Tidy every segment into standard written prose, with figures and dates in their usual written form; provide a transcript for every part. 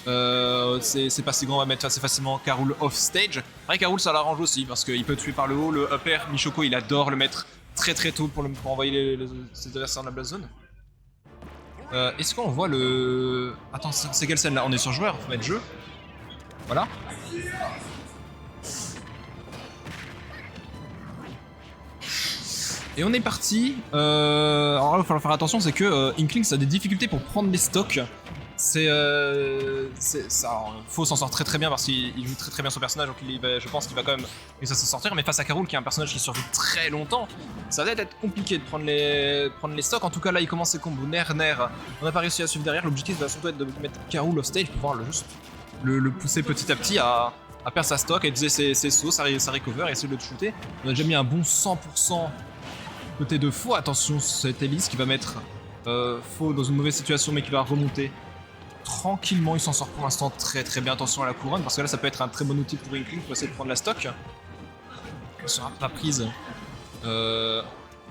c'est pas si grand, on va mettre assez facilement Karul off stage. Après Karul ça l'arrange aussi parce qu'il peut tuer par le haut, le upper, Michoko il adore le mettre très tôt pour envoyer ses adversaires dans la blast zone. Est-ce qu'on voit le... Attends, c'est quelle scène là? On est sur joueur, faut mettre jeu. Voilà. Et on est parti. Alors là, il va falloir faire attention, c'est que Inklings a des difficultés pour prendre les stocks. Faux s'en sort très bien parce qu'il joue très bien son personnage, donc je pense qu'il va quand même réussir à s'en sortir. Mais face à Karul, qui est un personnage qui survit très longtemps, ça va être compliqué de prendre les stocks. En tout cas, là, il commence ses combos Ner. On n'a pas réussi à suivre derrière. L'objectif va surtout être de mettre Karul off stage pour pouvoir le pousser petit à petit à perdre sa stock, à utiliser ses sauts, sa recover et essayer de le shooter. On a déjà mis un bon 100% côté de Faux. Attention, c'est Elise qui va mettre Faux dans une mauvaise situation, mais qui va remonter tranquillement. Il s'en sort pour l'instant très bien. Attention à la couronne, parce que là ça peut être un très bon outil pour Inkling pour essayer de prendre la stock. On sera pas prise.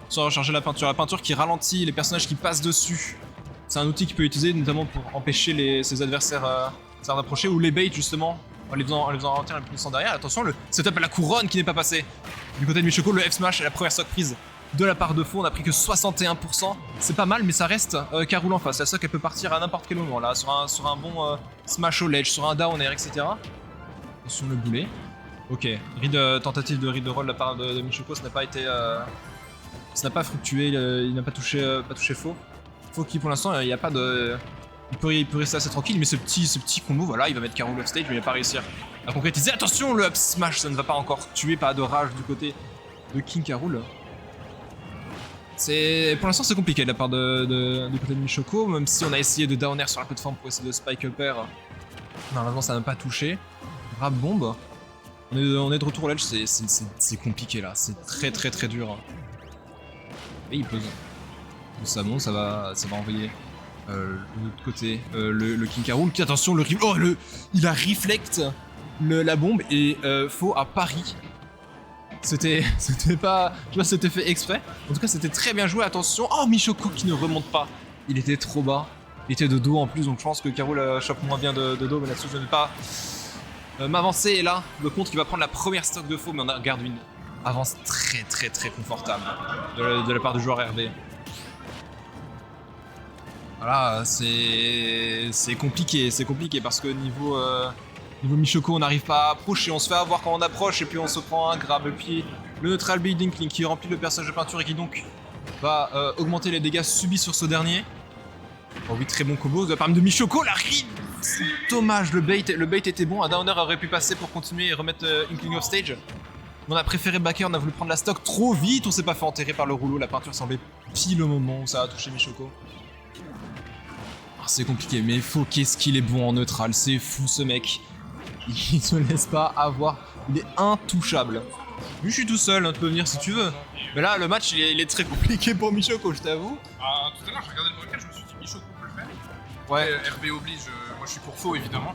Sans recharger la peinture qui ralentit les personnages qui passent dessus. C'est un outil qu'il peut utiliser notamment pour empêcher ses adversaires d'approcher, ou les bait justement en les faisant ralentir et les poussant derrière. Attention, le setup à la couronne qui n'est pas passé. Du côté de Michoko, le F-Smash est la première stock prise de la part de Faux. On a pris que 61%, c'est pas mal, mais ça reste Karul en face. La stock elle peut partir à n'importe quel moment là, sur un bon smash au ledge, sur un down air, etc. Sur le boulet. Ok, tentative de read de roll de la part de Michoko, ça n'a pas été... ça n'a pas fructué, il n'a pas touché Faux. Faux qui pour l'instant, il n'y a pas de... Il peut rester assez tranquille, mais ce petit combo, voilà, il va mettre Karul off stage, mais il va pas réussir à concrétiser. Attention, le up smash, ça ne va pas encore tuer, pas de rage du côté de King Karul. Pour l'instant c'est compliqué de la part du côté de Michoko, même si on a essayé de down air sur la plateforme pour essayer de spike upper. Normalement ça n'a pas touché. Rap bombe. On est de retour au ledge, c'est compliqué là, c'est très dur. Et il pose. Ça monte, ça va envoyer de l'autre côté le King Karul qui, attention, il a reflect la bombe et Faux à Paris. C'était pas... Je sais pas si c'était fait exprès. En tout cas, c'était très bien joué. Attention. Oh, Michoko qui ne remonte pas. Il était trop bas. Il était de dos en plus, donc je pense que Karul chope moins bien de dos. Mais là-dessus, je ne vais pas m'avancer. Et là, le contre qui va prendre la première stock de Faux. Mais on garde une avance très confortable de la part du joueur RB. Voilà, c'est compliqué. C'est compliqué parce que niveau Michoko, on n'arrive pas à approcher, on se fait avoir quand on approche et puis on se prend un grab. Et puis le neutral build Inkling qui remplit le personnage de peinture et qui donc va augmenter les dégâts subis sur ce dernier. Oh oui, très bon combo de la part de Michoko, la read. C'est dommage, le bait était bon, un downer aurait pu passer pour continuer et remettre Inkling off stage. On a préféré backer, on a voulu prendre la stock trop vite, on s'est pas fait enterrer par le rouleau, la peinture semblait pile au moment où ça a touché Michoko. Oh, c'est compliqué, mais Faux, qu'est-ce qu'il est bon en neutral, c'est fou ce mec. Il se laisse pas avoir, il est intouchable. Lui, je suis tout seul, tu peux venir si tu veux. Mais là, le match, il est très compliqué pour Michoko, je t'avoue. Tout à l'heure, j'ai regardé le braquage, je me suis dit Michoko peut le faire. Ouais. RB oblige, moi je suis pour Faux évidemment.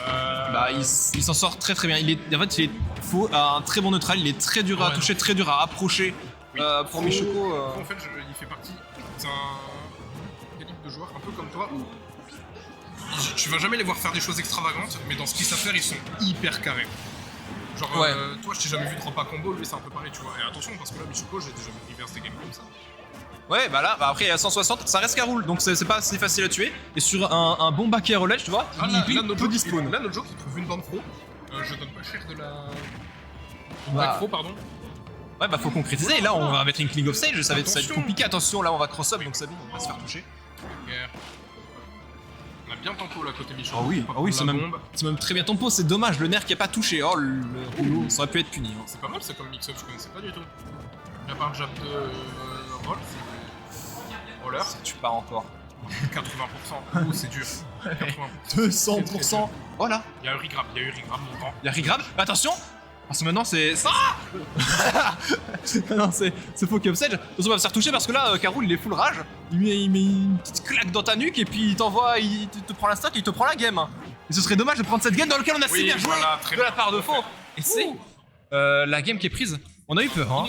Bah, il s'en sort très bien. En fait, il est Faux, un très bon neutral, il est très dur à toucher, très dur à approcher. Oui, pour Michoko. Faux, en fait, il fait partie d'un calibre de joueur un peu comme toi où tu vas jamais les voir faire des choses extravagantes, mais dans ce qu'ils savent faire, ils sont hyper carrés. Genre, toi, je t'ai jamais vu drop à combo, lui, c'est un peu pareil, tu vois. Et attention, parce que là, Michoko, j'ai déjà vu reverse des games comme ça. Ouais, bah là, après, il y a 160, ça reste Karul, donc c'est pas si facile à tuer. Et sur un bon back air au ledge, tu vois, il peut dispawn. Là, notre joke, il trouve une bande pro. Je donne pas cher de la. Bah, pro, pardon. Ouais, bah faut concrétiser. Et là, on va mettre Inkling off stage, ça va être compliqué. Attention, là, on va cross up, donc Sabine, on va se faire toucher. On a bien tempo là côté Michoko. Ah oui, c'est même très bien tempo, c'est dommage, le nerf qui a pas touché. Oh, le rouleau, ça aurait pu être puni. Hein. C'est pas mal, c'est comme mix-up, je connaissais pas du tout. À part jab de roll, roller. Ça tue pas encore. 80%, c'est dur. 80%. 200%. Voilà. Il y a eu regrab, montant. Il y a regrab. Attention. Parce que maintenant c'est... non, c'est Faux qui upstage. On va se faire toucher parce que là, Karul il est full rage. Il met une petite claque dans ta nuque et puis il t'envoie, il te prend la stock et il te prend la game. Et ce serait dommage de prendre cette game dans laquelle on a si bien joué de la part de Faux. Et c'est la game qui est prise. On a eu peur, hein.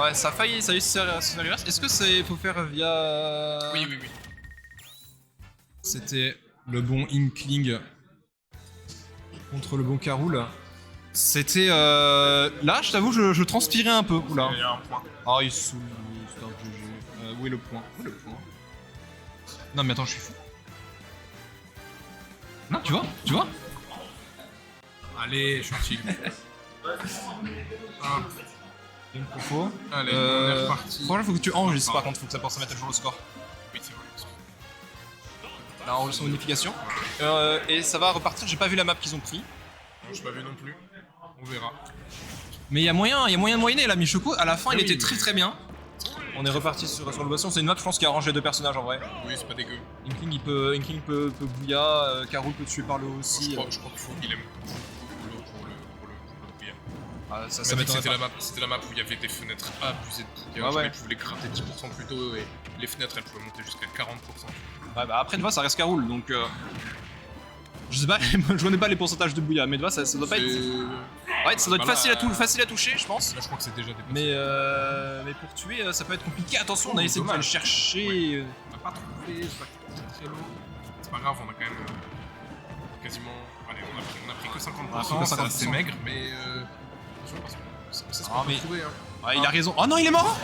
Ouais, ça a failli se faire reverse. Est-ce que faut faire via... Oui. C'était le bon Inkling contre le bon Carul. C'était... Là, je t'avoue, je transpirais un peu. Oula. Il y a un point. Ah, il se saoule. C'est un GG. Où est le point? Où est le point? Non, mais attends, je suis fou. Non, tu vois? Allez, je suis chill. Une profo. Allez, on est reparti. Franchement, faut que tu enregistres par contre, faut que ça pense à mettre à jour le score. Oui, c'est vrai. Là, enregistre modification. Et ça va repartir, j'ai pas vu la map qu'ils ont pris. Non, je l'ai pas vu non plus. On verra. Mais il y a moyen de moyenner là, Michoko. À la fin, il oui, était mais- très bien. On est reparti sur le boisson. C'est une map, je pense, qui arrange les deux personnages en vrai. Oui, c'est pas dégueu. Inkling peut bouilla, Carol peut tuer par le haut aussi. Je crois qu'il faut qu'il aime pour le bouillard. Ah, ça C'était m'étonnerait pas. la map où il y avait des fenêtres abusées de bouillard. Ouais. Tu pouvais les gratter 10% plus tôt et les fenêtres elles pouvaient monter jusqu'à 40%. Ouais, bah après, Neva, ça reste Carol donc. Je sais pas, je connais pas les pourcentages de bouilla, mais Neva, ça doit pas être. Ouais, ça doit être Bah là, facile à toucher, je pense. Là, je crois que c'est déjà dépassé. Mais pour tuer, ça peut être compliqué. Attention, on a essayé de le chercher. On n'a pas trouvé, c'est pas très lourd. C'est pas grave, on a quand même quasiment. Allez, on a pris que 50%, c'est assez maigre, mais. Attention, parce que c'est ce qu'on peut trouver. Hein. Ouais, il a raison. Oh non, il est mort!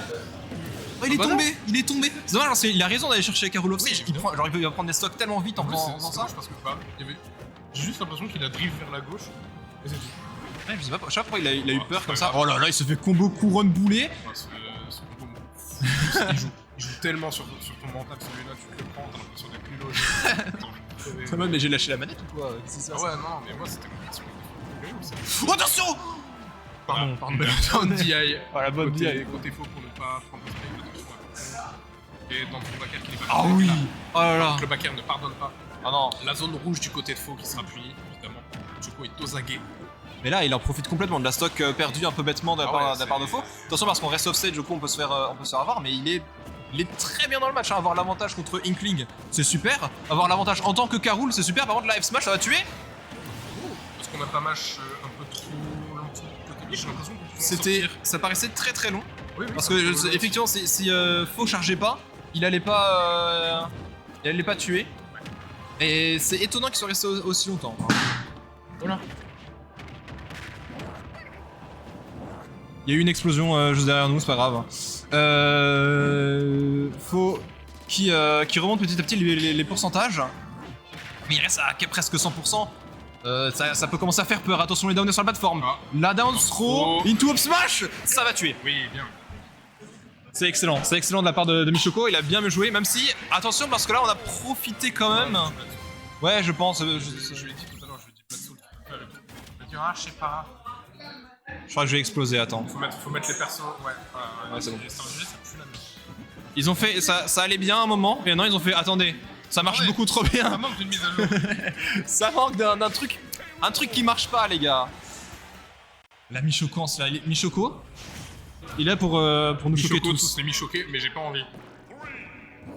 Oh, il est bah tombé, il est tombé. C'est dommage, il a raison d'aller chercher Karolov. Oui, il va prendre des stocks tellement vite en faisant ça. Parce que pas. J'ai juste l'impression qu'il a drift vers la gauche. Et c'est tout. Ouais, je sais pas pourquoi il a eu peur comme ça. Oh là là, il se fait combo couronne boulet. Il joue tellement sur ton mental, celui-là, tu te le prends, t'as l'impression d'être plus logé. Quand même, mais j'ai lâché la manette ou quoi? Qu'est-ce qui se passe? Ah ouais, non, mais moi c'était mon action. Oh, attention! Pardon. Bonne DI. Voilà, bonne DI. Côté faux pour ne pas prendre le spike, attention. Et dans le backer qui n'est pas. Ah oui! Oh là là! Le backer ne pardonne pas. Ah non. La zone rouge du côté de faux qui sera punie, évidemment. Choco est osagué. Mais là, il en profite complètement de la stock perdue un peu bêtement de la part de faux. Attention, parce qu'on reste offstage, du coup, on peut se faire avoir, mais il est très bien dans le match. Hein. Avoir l'avantage contre Inkling, c'est super. Avoir l'avantage en tant que Carul, c'est super. Par contre, la F-Smash, ça va tuer. Parce qu'on a pas match un peu trop longtemps côté biche, j'ai l'impression qu'on peut Ça paraissait très long. Oui, parce que, effectivement, si faux chargeait pas, il allait pas tuer. Et c'est étonnant qu'il soit resté aussi longtemps. Voilà. Il y a eu une explosion juste derrière nous, c'est pas grave. Faux qui remonte petit à petit les pourcentages. Mais il reste à presque 100%. Ça peut commencer à faire peur. Attention, les downs sur la plateforme. Ah. La down throw into up smash, ça va tuer. Oui, bien. C'est excellent de la part de Michoko. Il a bien joué, même si attention parce que là on a profité quand même. Ouais, je pense. Je l'ai dit tout à l'heure, je lui ai dit Blood Soul. Je vais dire, je sais pas. Je crois que je vais exploser, attends. Faut mettre les persos, ouais. C'est bon. C'est un GG, ça pue la merde. Ils ont fait, ça allait bien un moment, et maintenant ils ont fait, attendez, ça marche beaucoup trop bien. Ça manque d'une mise à jour. Ça manque d'un truc, un truc qui marche pas, les gars. La Michokance, là, Michoko, il est là pour nous choquer tous. Les mi-choqués, mais j'ai pas envie.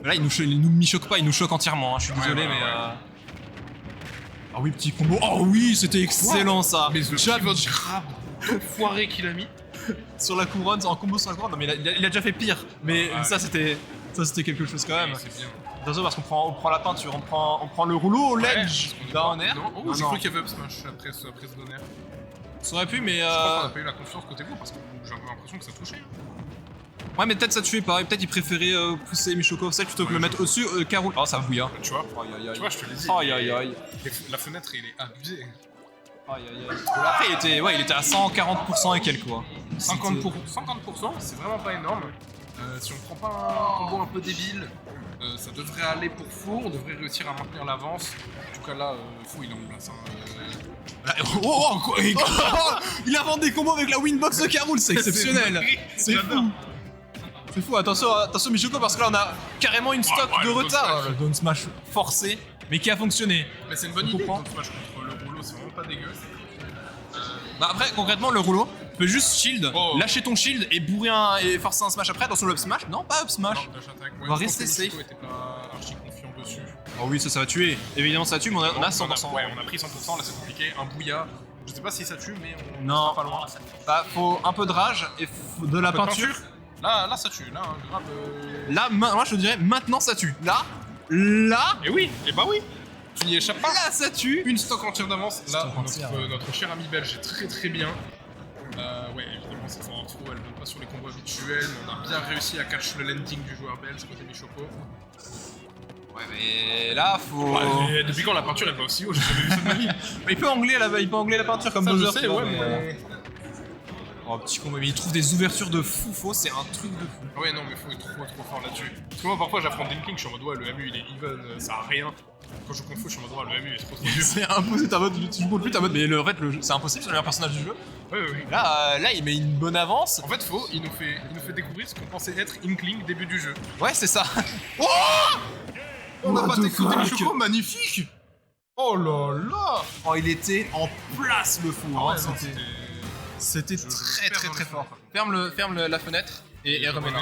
Là, il nous mi-choque pas, il nous choque entièrement, hein. Je suis désolé, mais... Ah oui, petit combo. Oh oui, c'était excellent, ça. Mais le Jab pivot grab foiré qu'il a mis. sur la couronne, en combo sur la couronne. Non, mais il a déjà fait pire. Mais ça, c'était quelque chose quand même. C'est bien. Attention, parce qu'on prend la peinture, on prend le rouleau au ledge down air. Non, j'ai cru qu'il y avait up smash après ce down air. Ça aurait pu, mais Je crois qu'on a pas eu la confiance côté vous parce que j'avais l'impression que ça touchait. Ouais, mais peut-être ça tuait pas, et peut-être il préférait pousser Michoko offset plutôt que le mettre au-dessus, Carol. Oh, ça bouille, hein. Tu vois, Tu vois, je te l'ai dit. Aïe aïe aïe. La fenêtre, il est abusé. Aïe aïe aïe. Après, il était à 140% et quelques, quoi. 50%, c'est vraiment pas énorme. Si on prend pas un combo un peu débile, ça devrait aller pour Faux, on devrait réussir à maintenir l'avance. En tout cas là, Faux il est en place. Il invente des combos avec la winbox de Carol, c'est exceptionnel. C'est fou. C'est fou, attention Michoko, parce que là on a carrément une stock de retard. Le down smash forcé, mais qui a fonctionné. Mais c'est une bonne idée. Down smash contre le rouleau, c'est vraiment pas dégueu. Bah après, concrètement, le rouleau, tu peux juste shield, lâcher ton shield et bourrer et forcer un smash après. Attention, le up smash. Non, pas up smash. On va rester safe. Était pas archi confiant dessus. Oh oui, ça va tuer. Évidemment, ça tue, mais on a 100%. On a pris 100%, là c'est compliqué. Un bouilla, je sais pas si ça tue, mais on non, pas loin. Bah, faut un peu de rage et de la peinture. Là, ça tue. Là, grave. Là, moi je dirais maintenant ça tue. Là. Et oui, et bah oui. Tu n'y échappes pas. Là, ça tue. Une stock entière d'avance. Là, Stock entière, ouais. notre cher ami belge est très très bien. Ouais, évidemment, cette fois en trou, elle ne donne pas sur les combos habituels, mais on a bien réussi à catch le landing du joueur belge côté Michoko. Ouais, mais là, faut. Ouais, depuis quand la peinture elle va aussi haut? J'ai jamais vu ça de ma vie. Mais il peut angler la peinture comme Ça, Bowser. je sais, tu vois, ouais, mais. Oh, petit combo, mais il trouve des ouvertures de fou, c'est un truc de fou. Ah ouais, non, mais faut être trop fort là-dessus. Parce que moi, parfois, j'affronte Dinking, je suis en mode, ouais, le MU il est even, ça a rien. Quand je confonds, je suis en mode, ouais, le MU il est trop dur. C'est impossible, t'as mode, tu joues contre lui, t'as mode, mais en fait, c'est impossible, c'est le meilleur personnage du jeu. Ouais, ouais, ouais. Là, il met une bonne avance. En fait, il nous fait découvrir ce qu'on pensait être Inkling début du jeu. Ouais, c'est ça. Oh, On a What pas the découvert fuck. le choco, magnifique. Oh là là. Oh, il était en place, le fou. Ah hein, ouais, non, c'était c'était très perds dans très le fort. fond. Ferme la fenêtre et remets-la.